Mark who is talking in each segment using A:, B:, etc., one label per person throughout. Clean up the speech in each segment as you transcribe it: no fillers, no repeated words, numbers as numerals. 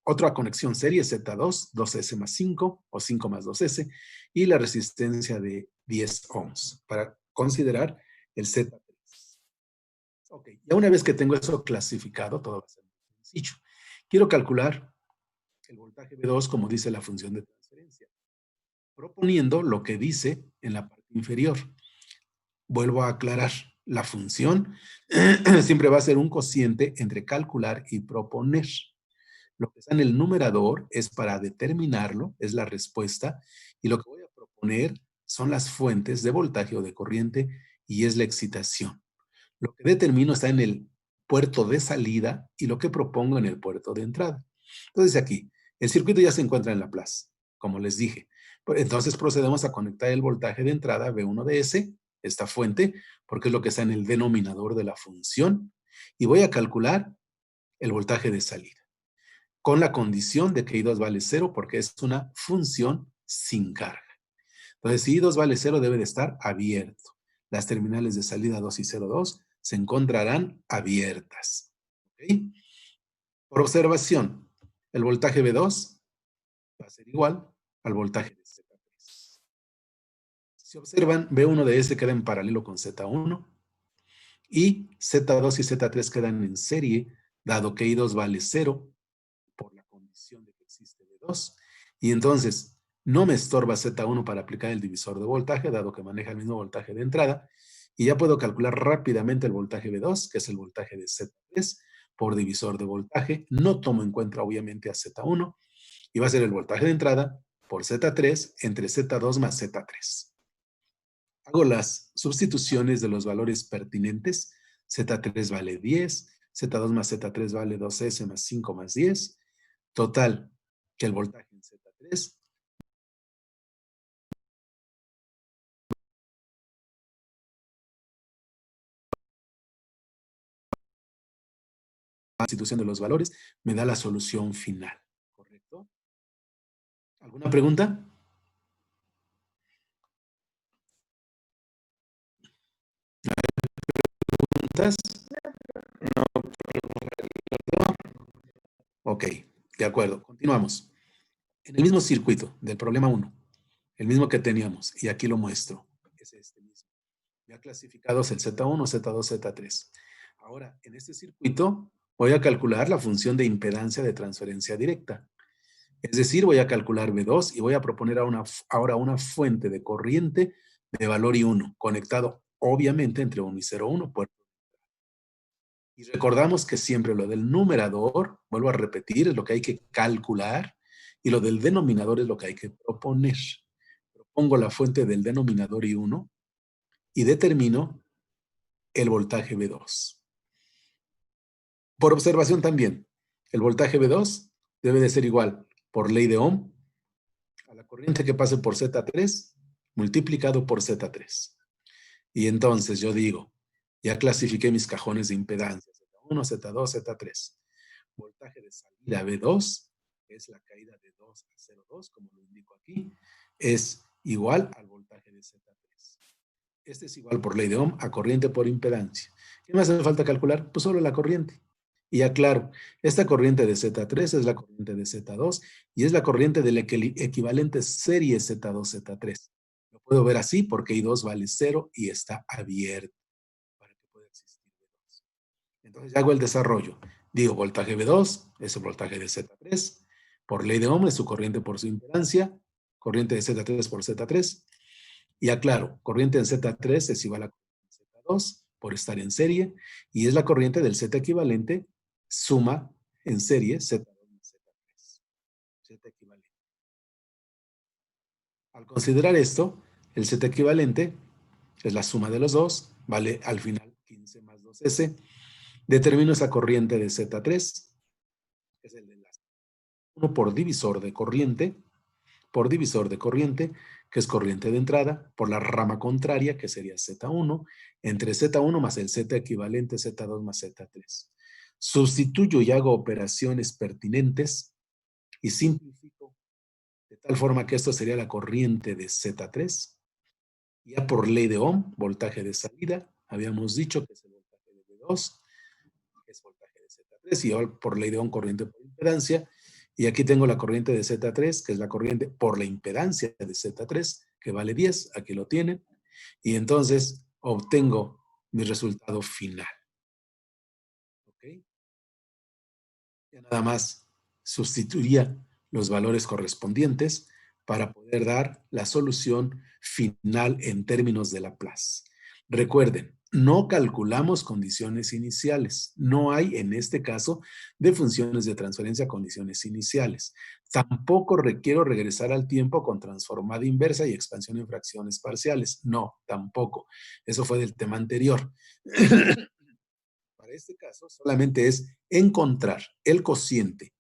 A: otra conexión serie Z2, 2S más 5 o 5 más 2S, y la resistencia de 10 ohms para considerar el Z3. Ok, ya una vez que tengo eso clasificado, todo va a ser muy sencillo. Quiero calcular el voltaje V2 como dice la función de transferencia, proponiendo lo que dice en la parte inferior. Vuelvo a aclarar, la función siempre va a ser un cociente entre calcular y proponer. Lo que está en el numerador es para determinarlo, es la respuesta, y lo que voy a proponer son las fuentes de voltaje o de corriente y es la excitación. Lo que determino está en el puerto de salida y lo que propongo en el puerto de entrada. Entonces aquí, el circuito ya se encuentra en Laplace, como les dije. Entonces procedemos a conectar el voltaje de entrada V1 de S, esta fuente, porque es lo que está en el denominador de la función, y voy a calcular el voltaje de salida, con la condición de que I2 vale 0 porque es una función sin carga. Entonces, si I2 vale 0 debe de estar abierto. Las terminales de salida 2 y 0,2 se encontrarán abiertas. ¿Okay? Por observación, el voltaje V2 va a ser igual al voltaje de Z3. Si observan, V1 de S queda en paralelo con Z1 y Z2 y Z3 quedan en serie, dado que I2 vale 0 por la condición de que existe V2. Y entonces, no me estorba Z1 para aplicar el divisor de voltaje, dado que maneja el mismo voltaje de entrada. Y ya puedo calcular rápidamente el voltaje V2, que es el voltaje de Z3, por divisor de voltaje. No tomo en cuenta, obviamente, a Z1. Y va a ser el voltaje de entrada por Z3 entre Z2 más Z3. Hago las sustituciones de los valores pertinentes. Z3 vale 10, Z2 más Z3 vale 2S más 5 más 10. Total, que el voltaje en Z3 la sustitución de los valores me da la solución final. ¿Correcto? ¿Alguna pregunta? ¿Preguntas?
B: No,
A: Ok, de acuerdo. Continuamos. En el mismo circuito del problema 1, el mismo que teníamos, y aquí lo muestro, es este mismo. Ya clasificados el Z1, Z2, Z3. Ahora, en este circuito voy a calcular la función de impedancia de transferencia directa. Es decir, voy a calcular V2 y voy a proponer ahora una fuente de corriente de valor I1, conectado obviamente entre 1 y 0,1 puerto. Y recordamos que siempre lo del numerador, vuelvo a repetir, es lo que hay que calcular y lo del denominador es lo que hay que proponer. Propongo la fuente del denominador I1 y determino el voltaje V2. Por observación también, el voltaje V2 debe de ser igual por ley de Ohm a la corriente que pase por Z3 multiplicado por Z3. Y entonces yo digo, ya clasifiqué mis cajones de impedancia, Z1, Z2, Z3. Voltaje de salida V2, que es la caída de 2 a 0,2, como lo indico aquí, es igual al voltaje de Z3. Este es igual por ley de Ohm a corriente por impedancia. ¿Qué me hace falta calcular? Pues solo la corriente. Y aclaro, esta corriente de Z3 es la corriente de Z2 y es la corriente del equivalente serie Z2, Z3. Lo puedo ver así porque I2 vale 0 y está abierto para que pueda existir V2. Entonces hago el desarrollo. Digo, voltaje V2 es el voltaje de Z3. Por ley de Ohm es su corriente por su impedancia. Corriente de Z3 por Z3. Y aclaro, corriente en Z3 es igual a Z2 por estar en serie y es la corriente del Z equivalente suma en serie Z2 más Z3. Z equivalente. Al considerar esto, el Z equivalente es la suma de los dos, vale al final 15 más 2S. Determino esa corriente de Z3, que es el de enlace. 1 por divisor de corriente, que es corriente de entrada, por la rama contraria, que sería Z1, entre Z1 más el Z equivalente Z2 más Z3. Sustituyo y hago operaciones pertinentes y simplifico de tal forma que esto sería la corriente de Z3. Ya por ley de Ohm, voltaje de salida, habíamos dicho que es el voltaje de V2, que es voltaje de Z3, y ahora por ley de Ohm, corriente por impedancia, Y aquí tengo la corriente de Z3, que es la corriente por la impedancia de Z3, que vale 10. Aquí lo tienen. Y entonces obtengo mi resultado final. ¿Ok? Ya nada más sustituiría los valores correspondientes para poder dar la solución final en términos de Laplace. Recuerden, no calculamos condiciones iniciales. No hay, en este caso, de funciones de transferencia condiciones iniciales. Tampoco requiero regresar al tiempo con transformada inversa y expansión en fracciones parciales. No, tampoco. Eso fue del tema anterior. Para este caso, solamente es encontrar el cociente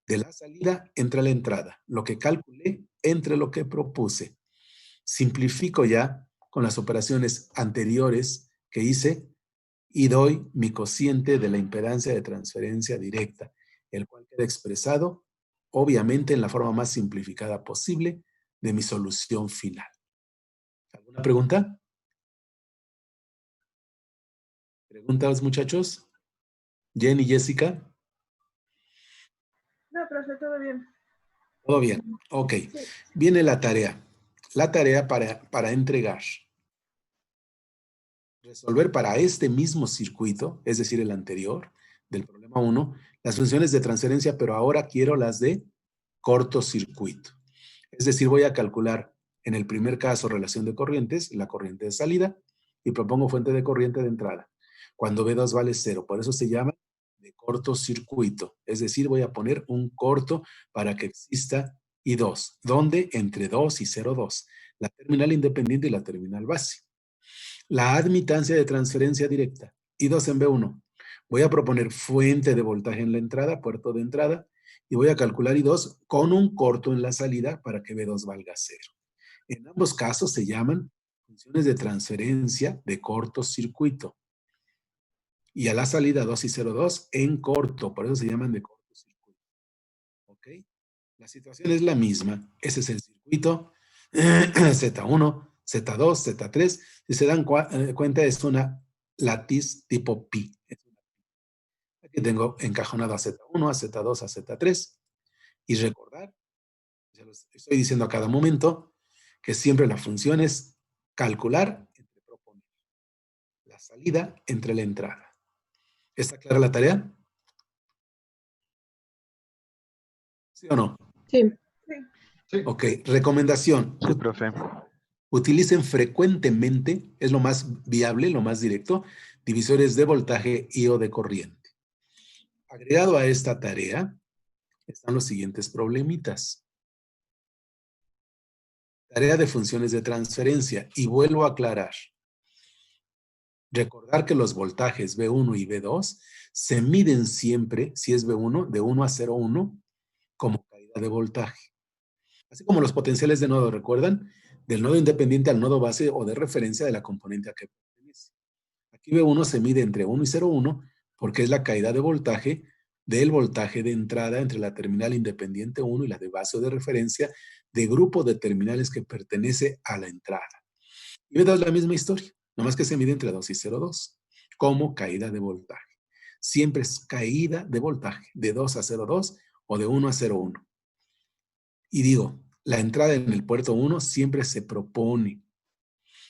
A: de la salida entre la entrada, lo que calculé entre lo que propuse. Simplifico ya con las operaciones anteriores que hice y doy mi cociente de la impedancia de transferencia directa, el cual queda expresado, obviamente, en la forma más simplificada posible de mi solución final. ¿Alguna pregunta? ¿Preguntas, muchachos? Jenny, Jessica.
B: No, profe, todo bien.
A: Todo bien. Ok.
B: Sí.
A: Viene la tarea. La tarea para entregar. Resolver para este mismo circuito, es decir, el anterior, del problema 1, las funciones de transferencia, pero ahora quiero las de cortocircuito. Es decir, voy a calcular en el primer caso relación de corrientes, la corriente de salida, y propongo fuente de corriente de entrada. Cuando B2 vale 0, por eso se llama de cortocircuito. Es decir, voy a poner un corto para que exista I2, donde entre 2 y 0,2, la terminal independiente y la terminal base. La admitancia de transferencia directa, I2 en B1. Voy a proponer fuente de voltaje en la entrada, puerto de entrada, y voy a calcular I2 con un corto en la salida para que B2 valga 0. En ambos casos se llaman funciones de transferencia de cortocircuito. Y a la salida 2 y 0,2 en corto, por eso se llaman de cortocircuito. ¿Ok? La situación es la misma. Ese es el circuito Z1, Z2, Z3. Si se dan cuenta, es una latiz tipo pi. Aquí tengo encajonado a Z1, a Z2, a Z3. Y recordar, se los estoy diciendo a cada momento, que siempre la función es calcular entre proponer. La salida entre la entrada. ¿Está clara la tarea? ¿Sí o no?
B: Sí. Sí.
A: Ok, recomendación.
C: Sí, profe.
A: Utilicen frecuentemente, es lo más viable, lo más directo, divisores de voltaje y o de corriente. Agregado a esta tarea están los siguientes problemitas. Tarea de funciones de transferencia, y vuelvo a aclarar. Recordar que los voltajes B1 y B2 se miden siempre, si es B1, de 1 a 0,1 como caída de voltaje. Así como los potenciales de nodo, ¿recuerdan? Del nodo independiente al nodo base o de referencia de la componente a que pertenece. Aquí B1 se mide entre 1 y 0,1 porque es la caída de voltaje del voltaje de entrada entre la terminal independiente 1 y la de base o de referencia de grupo de terminales que pertenece a la entrada. Y B2 es la misma historia, nomás que se mide entre 2 y 0,2 como caída de voltaje. Siempre es caída de voltaje de 2 a 0,2 o de 1 a 0,1. Y digo, la entrada en el puerto 1 siempre se propone.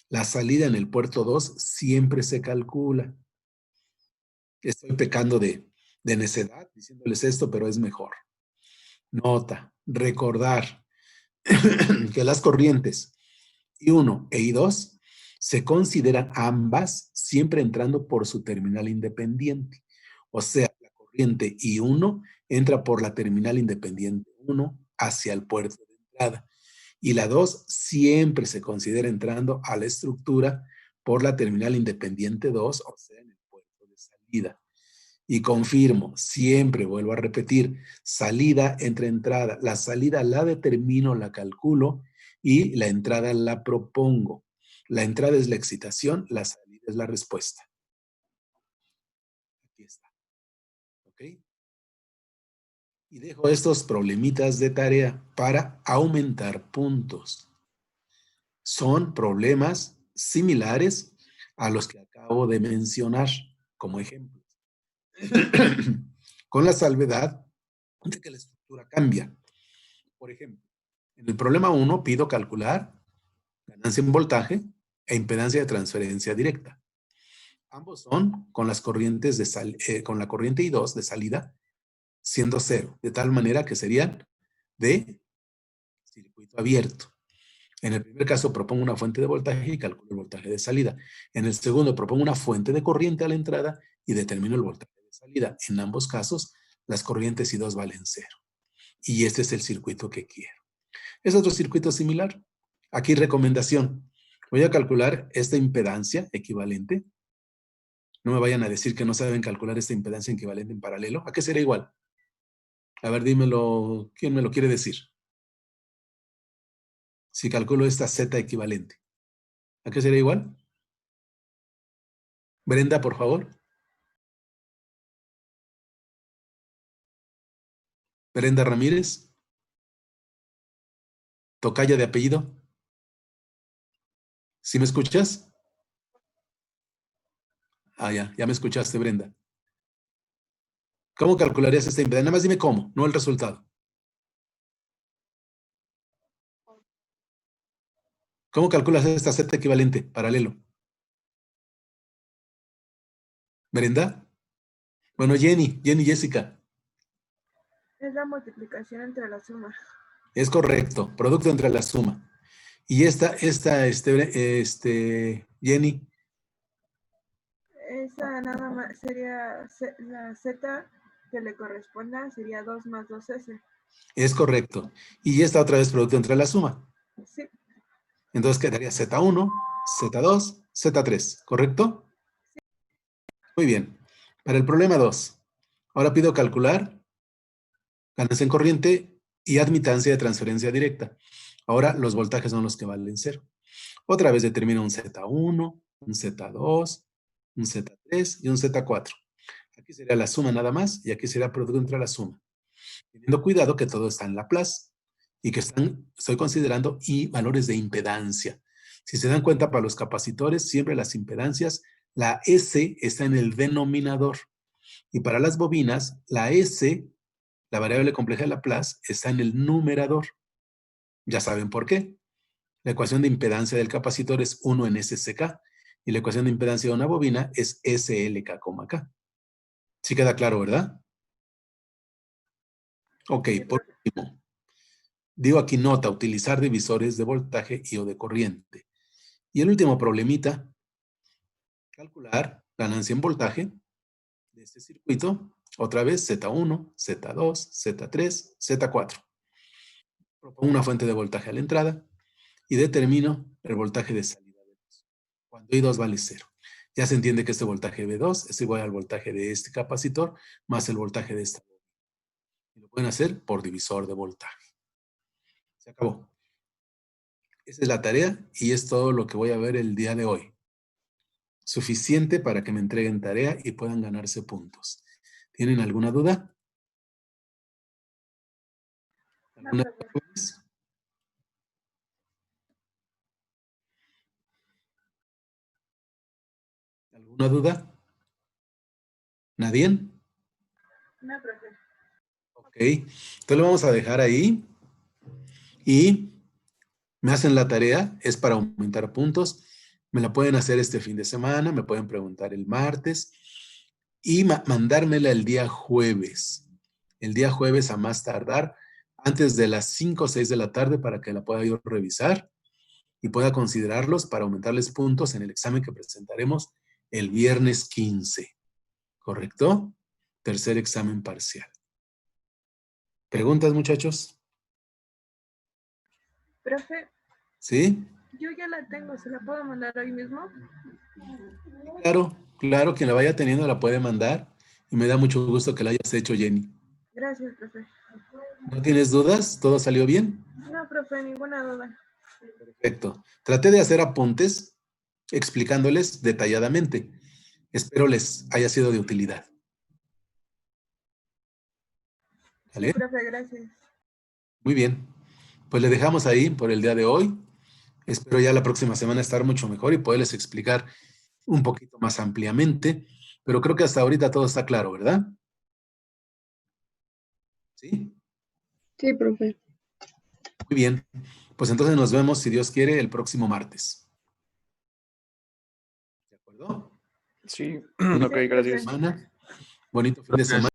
A: La salida en el puerto 2 siempre se calcula. Estoy pecando de necedad diciéndoles esto, pero es mejor. Nota, recordar que las corrientes I1 e I2 se consideran ambas siempre entrando por su terminal independiente. O sea, la corriente I1 entra por la terminal independiente 1 hacia el puerto de entrada. Y la 2 siempre se considera entrando a la estructura por la terminal independiente 2, o sea, en el puerto de salida. Y confirmo, siempre vuelvo a repetir, salida entre entrada. La salida la determino, la calculo y la entrada la propongo. La entrada es la excitación, la salida es la respuesta. Aquí está. ¿Ok? Y dejo estos problemitas de tarea para aumentar puntos. Son problemas similares a los que acabo de mencionar como ejemplos. Con la salvedad de que la estructura estructura cambia. Por ejemplo, en el problema 1 pido calcular ganancia en voltaje e impedancia de transferencia directa. Ambos son con las corrientes con la corriente I2 de salida siendo 0, de tal manera que serían de circuito abierto. En el primer caso propongo una fuente de voltaje y calculo el voltaje de salida. En el segundo propongo una fuente de corriente a la entrada y determino el voltaje de salida. En ambos casos, las corrientes I2 valen 0. Y este es el circuito que quiero. Es otro circuito similar. Aquí recomendación. Voy a calcular esta impedancia equivalente. No me vayan a decir que no saben calcular esta impedancia equivalente en paralelo. ¿A qué será igual? A ver, dímelo. ¿Quién me lo quiere decir? Si calculo esta Z equivalente. ¿A qué será igual? Brenda, por favor. Brenda Ramírez. Tocaya de apellido. ¿Sí me escuchas? Ah, ya me escuchaste, Brenda. ¿Cómo calcularías esta impedancia? Nada más dime cómo, no el resultado. ¿Cómo calculas esta Z equivalente, paralelo? ¿Brenda? Bueno, Jenny Jessica.
B: Es la multiplicación entre la suma.
A: Es correcto, producto entre la suma. Y Jenny.
B: Esa nada más sería la Z que le corresponda, sería 2 más 2S.
A: Es correcto. Y esta otra vez producto entre la suma.
B: Sí.
A: Entonces quedaría Z1, Z2, Z3, ¿correcto?
B: Sí.
A: Muy bien. Para el problema 2, ahora pido calcular ganancia en corriente y admitancia de transferencia directa. Ahora los voltajes son los que valen 0. Otra vez determino un Z1, un Z2, un Z3 y un Z4. Aquí sería la suma nada más y aquí sería producto entre la suma. Teniendo cuidado que todo está en Laplace y que estoy considerando valores de impedancia. Si se dan cuenta, para los capacitores, siempre las impedancias, la S está en el denominador. Y para las bobinas, la S, la variable compleja de Laplace, está en el numerador. Ya saben por qué. La ecuación de impedancia del capacitor es 1 en SCK y la ecuación de impedancia de una bobina es SLK, K. Sí queda claro, ¿verdad? Ok, por último. Digo aquí nota, utilizar divisores de voltaje y o de corriente. Y el último problemita, calcular ganancia en voltaje de este circuito. Otra vez Z1, Z2, Z3, Z4. Propongo una fuente de voltaje a la entrada y determino el voltaje de salida de 2. Cuando I2 vale 0. Ya se entiende que este voltaje V2 es igual al voltaje de este capacitor más el voltaje de esta bobina. Y lo pueden hacer por divisor de voltaje. Se acabó. Esa es la tarea y es todo lo que voy a ver el día de hoy. Suficiente para que me entreguen tarea y puedan ganarse puntos. ¿Tienen alguna duda? ¿Alguna duda? ¿Alguna duda? ¿Nadie?
B: No, profe.
A: Ok, entonces lo vamos a dejar ahí y me hacen la tarea, es para aumentar puntos. Me la pueden hacer este fin de semana, me pueden preguntar el martes y mandármela el día jueves. El día jueves a más tardar, antes de las 5 o 6 de la tarde para que la pueda yo revisar y pueda considerarlos para aumentarles puntos en el examen que presentaremos el viernes 15. ¿Correcto? Tercer examen parcial. ¿Preguntas, muchachos?
B: Profe,
A: ¿Sí?
B: yo ya la tengo, ¿se la puedo mandar hoy mismo?
A: Claro, quien la vaya teniendo la puede mandar y me da mucho gusto que la hayas hecho, Jenny.
B: Gracias, profe.
A: ¿No tienes dudas? ¿Todo salió bien?
B: No, profe, ninguna duda.
A: Perfecto. Traté de hacer apuntes explicándoles detalladamente. Espero les haya sido de utilidad. ¿Vale?
B: Sí, profe, gracias.
A: Muy bien. Pues le dejamos ahí por el día de hoy. Espero ya la próxima semana estar mucho mejor y poderles explicar un poquito más ampliamente. Pero creo que hasta ahorita todo está claro, ¿verdad? ¿Sí?
C: Sí, profe.
A: Muy bien. Pues entonces nos vemos, si Dios quiere, el próximo martes. ¿De acuerdo?
D: Sí,
A: Bonito
D: ok,
A: fin de
D: gracias.
A: semana. Bonito fin de semana.